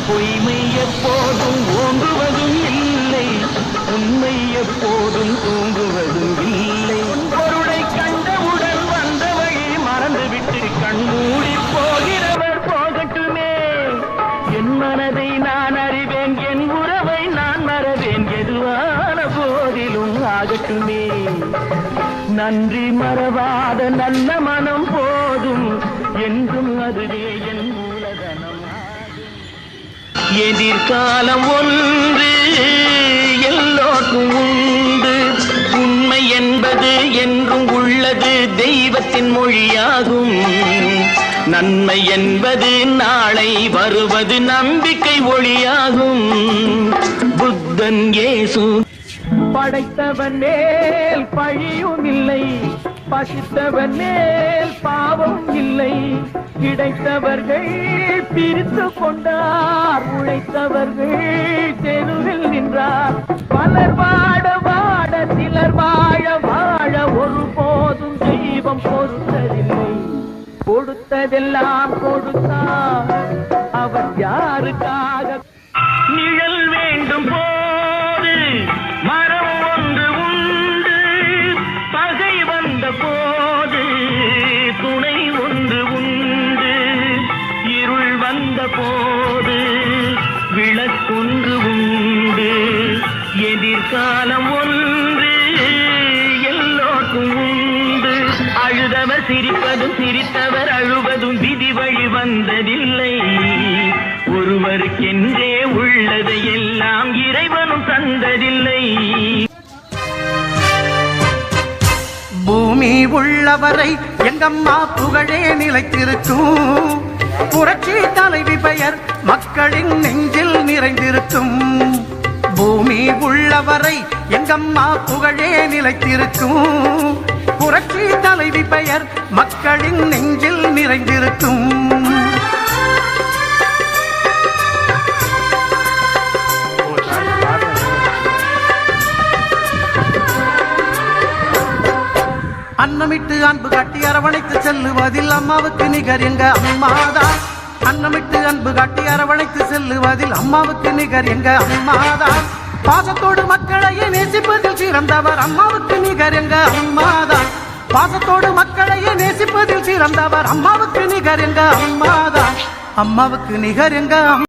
பொய்மை எப்போதும் ஓங்குவதும் இல்லை, உண்மை எப்போதும் தூங்குவதும் இல்லை. பொருளை கண்டவுடன் வந்த வழி மறந்துவிட்டு கண்மூடி போகிறவர் போகட்டுமே. என் மனதை நான் அறிவேன், என் உறவை நான் மறவேன், எதுவான போதிலும் ஆகட்டுமே. நன்றி மறவாத நல்ல மனம் போதும், என்றும் அதுவே என் மூலதனம். எதிர்காலம் ஒன்று எல்லோருக்கும் உண்டு, உண்மை என்பது என்றும் உள்ளது, தெய்வத்தின் மொழியாகும். நன்மை என்பது நாளை வருவது, நம்பிக்கை ஒளியாகும். புத்தன் இயேசு படைத்தவன் மேல் பழியும் இல்லை, பசித்தவன் மேல் பாவம் இல்லை. கிடைத்தவர்கள் பிரித்து கொண்டார், உழைத்தவர்கள் தெருவில் நின்றார். பலர் வாட வாட சிலர் வாழ வாழ ஒருபோதும் தெய்வம் பொறுத்ததில்லை. கொடுத்ததெல்லாம் கொடுத்தார், அவர் யாருக்காக? நிழல் வேண்டும் போது மரம் ஒன்று உண்டு, பகை வந்த போது துணை ஒன்று உண்டு. இருள் வந்த போது விளக்கொன்று உண்டு. எதிர்காலம் ஒன்று எல்லோருக்கும் உண்டு. அழுதவர் சிரிப்பதும் சிரித்தவர் அழுவதும் விதி வழி வந்ததில்லை. ஒருவருக்கென்றே உள்ளதை எல்லாம் இறைவனும் தந்ததில்லை. பூமி உள்ளவரை எங்கம்மா புகழே நிலைத்திருக்கும். புரட்சி தலைவி பெயர் மக்களின் நெஞ்சில் நிறைந்திருக்கும். பூமி உள்ளவரை எங்கம்மா புகழே நிலைத்திருக்கும். புரட்சி தலைவி பெயர் மக்களின் நெஞ்சில் நிறைந்திருக்கும். அன்னமிட்டு அன்பு காட்டி அரவணைத்து செல்லுவதில் அம்மாவுக்கு நிகர் எங்க அம்மாதான். அன்னமிட்டு அன்பு காட்டி அரவணைத்து செல்லுவதில் அம்மாவுக்கு நிகர் எங்க அம்மாதான். பாசத்தோடு மக்களையே நேசிப்பதில் சிறந்தவர் அம்மாவுக்கு நிகர் எங்க அம்மாதான். பாசத்தோடு மக்களையே நேசிப்பதில் சிறந்தவர் அம்மாவுக்கு நிகர் எங்க அம்மாதான். அம்மாவுக்கு நிகர் எங்க